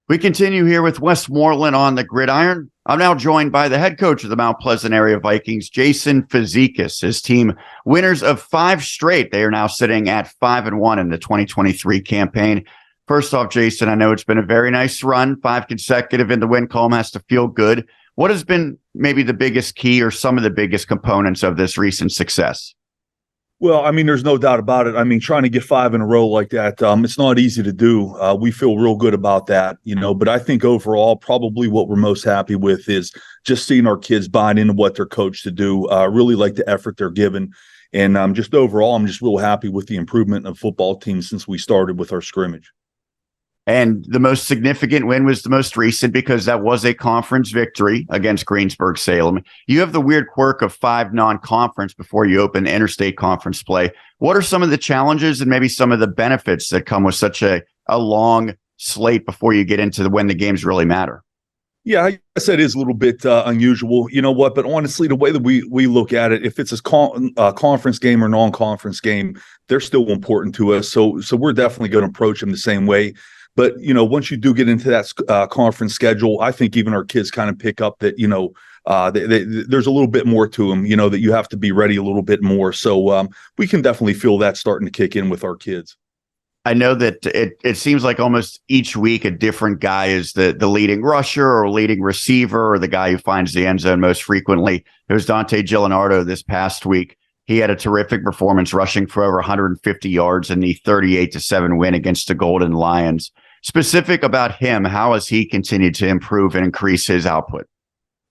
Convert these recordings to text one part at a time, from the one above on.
We continue here with Westmoreland on the Gridiron. I'm now joined by the head coach of the Mount Pleasant area Vikings, Jason Fazekas. His team winners of 5 straight. They are now sitting at 5-1 in the 2023 campaign. First off, Jason, I know it's been a very nice run, 5 consecutive in the win column has to feel good. What has been maybe the biggest key or some of the biggest components of this recent success? Well, I mean, there's no doubt about it. I mean, trying to get 5 in a row like that, it's not easy to do. We feel real good about that, but I think overall, probably what we're most happy with is just seeing our kids buying into what they're coached to do, really like the effort they're given. And just overall, I'm just real happy with the improvement of football team since we started with our scrimmage. And the most significant win was the most recent because that was a conference victory against Greensburg Salem. You have the weird quirk of 5 non-conference before you open interstate conference play. What are some of the challenges and maybe some of the benefits that come with such a long slate before you get into when the games really matter? Yeah, I guess that is a little bit unusual. You know what? But honestly, the way that we look at it, if it's a conference game or non-conference game, they're still important to us. So we're definitely going to approach them the same way. But, once you do get into that conference schedule, I think even our kids kind of pick up that, there's a little bit more to them, that you have to be ready a little bit more. So we can definitely feel that starting to kick in with our kids. I know that it seems like almost each week a different guy is the leading rusher or leading receiver or the guy who finds the end zone most frequently. It was Dante Gillinardo this past week. He had a terrific performance rushing for over 150 yards in the 38-7 win against the Golden Lions. Specific about him, how has he continued to improve and increase his output?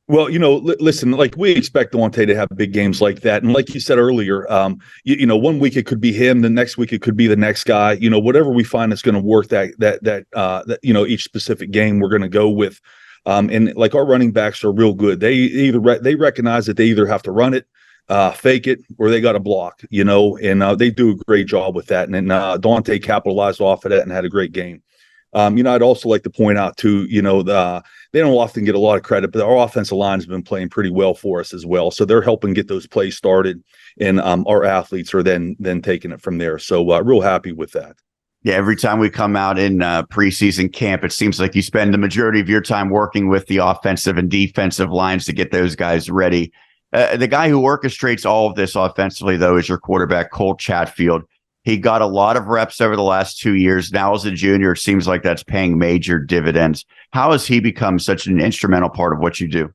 Well, listen, like we expect Dante to have big games like that. And like you said earlier, 1 week it could be him. The next week it could be the next guy, whatever we find that's going to work that each specific game we're going to go with. And like our running backs are real good. They recognize that they either have to run it, fake it, or they got to block, and they do a great job with that. And then Dante capitalized off of that and had a great game. I'd also like to point out too, they don't often get a lot of credit, but our offensive line has been playing pretty well for us as well. So they're helping get those plays started, and our athletes are then taking it from there. So real happy with that. Yeah, every time we come out in preseason camp, it seems like you spend the majority of your time working with the offensive and defensive lines to get those guys ready. The guy who orchestrates all of this offensively, though, is your quarterback, Cole Chatfield. He got a lot of reps over the last 2 years. Now as a junior, it seems like that's paying major dividends. How has he become such an instrumental part of what you do?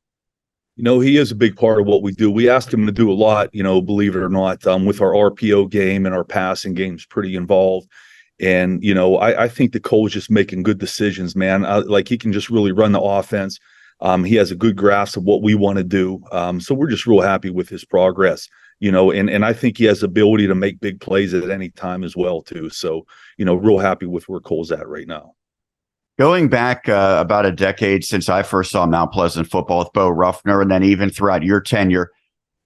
He is a big part of what we do. We ask him to do a lot, believe it or not, with our RPO game and our passing game's pretty involved. And, I think that Cole's just making good decisions, man. Like he can just really run the offense. He has a good grasp of what we want to do. So we're just real happy with his progress. And I think he has the ability to make big plays at any time as well, too. So, real happy with where Cole's at right now. Going back about a decade since I first saw Mount Pleasant football with Bo Ruffner, and then even throughout your tenure,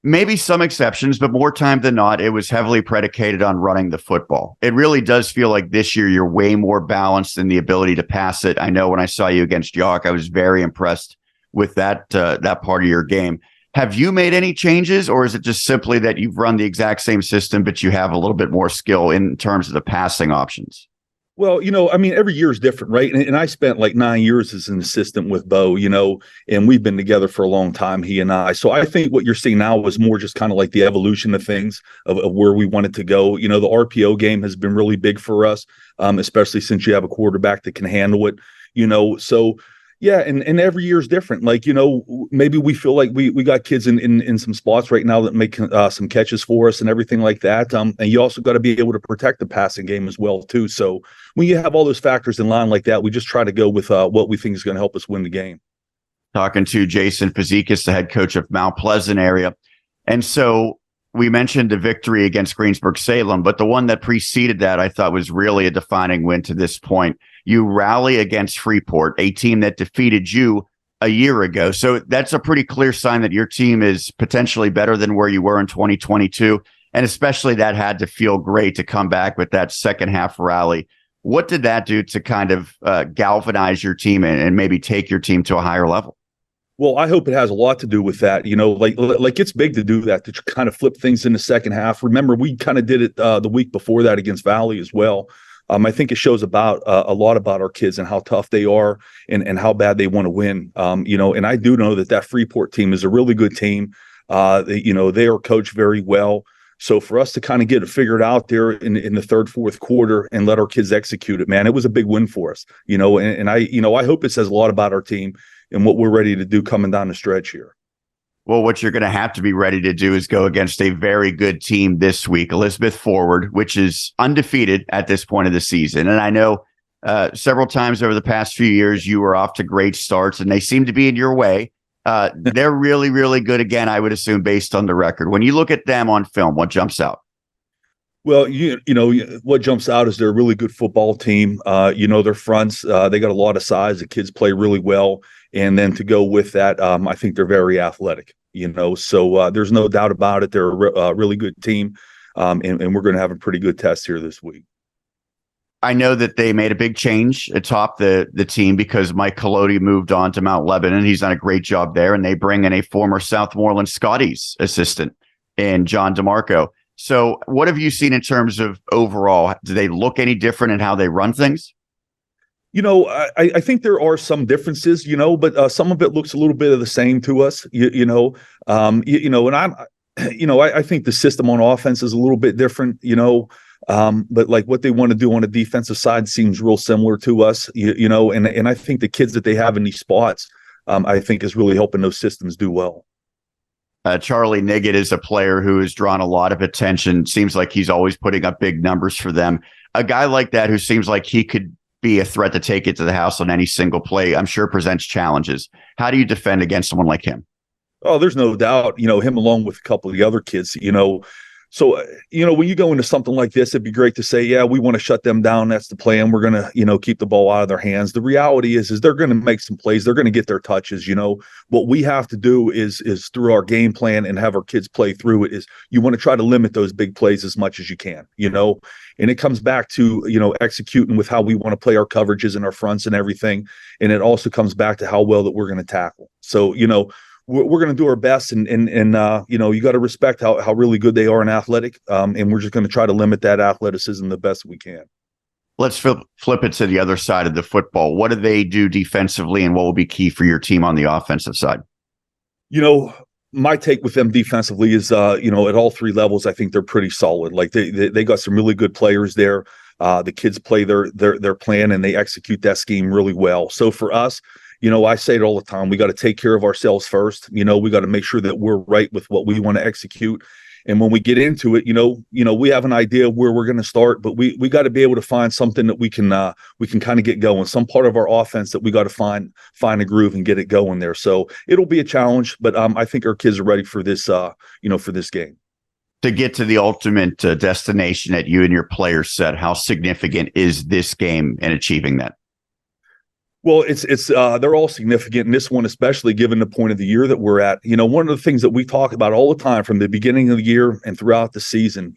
maybe some exceptions, but more time than not, it was heavily predicated on running the football. It really does feel like this year you're way more balanced in the ability to pass it. I know when I saw you against York, I was very impressed with that part of your game. Have you made any changes, or is it just simply that you've run the exact same system, but you have a little bit more skill in terms of the passing options? Well, every year is different, right? And I spent like 9 years as an assistant with Bo, and we've been together for a long time, he and I. So I think what you're seeing now is more just kind of like the evolution of things of where we wanted to go. The RPO game has been really big for us, especially since you have a quarterback that can handle it, so yeah, and every year is different. Like, maybe we feel like we got kids in some spots right now that make some catches for us and everything like that. And you also got to be able to protect the passing game as well, too. So when you have all those factors in line like that, we just try to go with what we think is going to help us win the game. Talking to Jason Fazekas, the head coach of Mount Pleasant area. And so we mentioned the victory against Greensburg Salem, but the one that preceded that I thought was really a defining win to this point. You rally against Freeport, a team that defeated you a year ago. So that's a pretty clear sign that your team is potentially better than where you were in 2022. And especially that had to feel great to come back with that second half rally. What did that do to kind of galvanize your team and maybe take your team to a higher level? Well, I hope it has a lot to do with that. Like it's big to do that, to kind of flip things in the second half. Remember, we kind of did it the week before that against Valley as well. I think it shows about a lot about our kids and how tough they are and how bad they want to win. And I do know that Freeport team is a really good team. They are coached very well. So for us to kind of get it figured out there in the third, fourth quarter and let our kids execute it, man, it was a big win for us. I hope it says a lot about our team and what we're ready to do coming down the stretch here. Well, what you're going to have to be ready to do is go against a very good team this week, Elizabeth Forward, which is undefeated at this point of the season. And I know several times over the past few years, you were off to great starts, and they seem to be in your way. They're really, really good again, I would assume, based on the record. When you look at them on film, what jumps out? Well, what jumps out is they're a really good football team. Their fronts, they got a lot of size. The kids play really well. And then to go with that, I think they're very athletic, so there's no doubt about it. They're a really good team. And we're going to have a pretty good test here this week. I know that they made a big change atop the team because Mike Collodi moved on to Mount Lebanon. He's done a great job there. And they bring in a former Southmoreland Scotties assistant in John DeMarco. So what have you seen in terms of overall? Do they look any different in how they run things? I think there are some differences, but some of it looks a little bit of the same to us, and I think the system on offense is a little bit different, but like what they want to do on the defensive side seems real similar to us, and I think the kids that they have in these spots, I think is really helping those systems do well. Charlie Niggett is a player who has drawn a lot of attention. Seems like he's always putting up big numbers for them. A guy like that who seems like he could be a threat to take it to the house on any single play, I'm sure presents challenges. How do you defend against someone like him? Oh, there's no doubt, him along with a couple of the other kids, So, when you go into something like this, it'd be great to say, yeah, we want to shut them down. That's the plan. We're going to, keep the ball out of their hands. The reality is they're going to make some plays. They're going to get their touches. What we have to do is through our game plan and have our kids play through it is you want to try to limit those big plays as much as you can, and it comes back to, executing with how we want to play our coverages and our fronts and everything. And it also comes back to how well that we're going to tackle. So, we're going to do our best, and you got to respect how really good they are in athletic, and we're just going to try to limit that athleticism the best we can. Let's flip it to the other side of the football. What do they do defensively, and what will be key for your team on the offensive side? My take with them defensively is, at all three levels, I think they're pretty solid. Like they got some really good players there. The kids play their plan and they execute that scheme really well. So for us, I say it all the time. We got to take care of ourselves first. We got to make sure that we're right with what we want to execute. And when we get into it, we have an idea of where we're going to start, but we got to be able to find something that we can kind of get going. Some part of our offense that we got to find a groove and get it going there. So it'll be a challenge, but I think our kids are ready for this, for this game. To get to the ultimate destination that you and your players set, how significant is this game in achieving that? Well, it's they're all significant, and this one especially, given the point of the year that we're at. One of the things that we talk about all the time from the beginning of the year and throughout the season,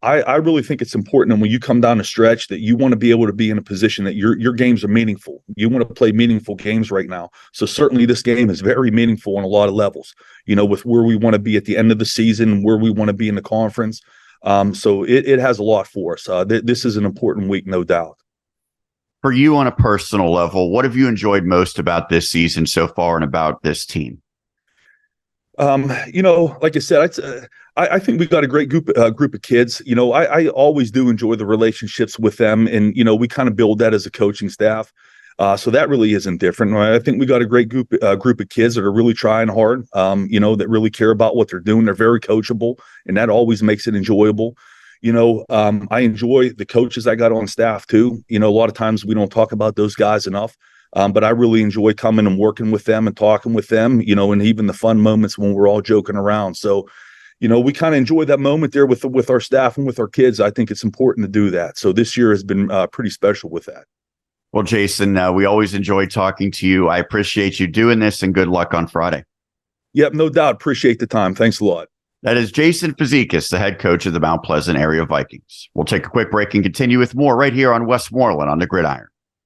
I really think it's important. And when you come down the stretch, that you want to be able to be in a position that your games are meaningful. You want to play meaningful games right now. So certainly this game is very meaningful on a lot of levels, with where we want to be at the end of the season, where we want to be in the conference. So it has a lot for us. This is an important week, no doubt. For you on a personal level, what have you enjoyed most about this season so far and about this team? Like I said, I think we got a great group of kids. I always do enjoy the relationships with them, and we kind of build that as a coaching staff. So that really isn't different. I think we got a great group of kids that are really trying hard. That really care about what they're doing. They're very coachable, and that always makes it enjoyable. I enjoy the coaches I got on staff too. A lot of times we don't talk about those guys enough. But I really enjoy coming and working with them and talking with them, and even the fun moments when we're all joking around. So, we kind of enjoy that moment there with our staff and with our kids. I think it's important to do that. So this year has been pretty special with that. Well, Jason, we always enjoy talking to you. I appreciate you doing this, and good luck on Friday. Yep, no doubt. Appreciate the time. Thanks a lot. That is Jason Fazekas, the head coach of the Mount Pleasant area Vikings. We'll take a quick break and continue with more right here on Westmoreland on the Gridiron.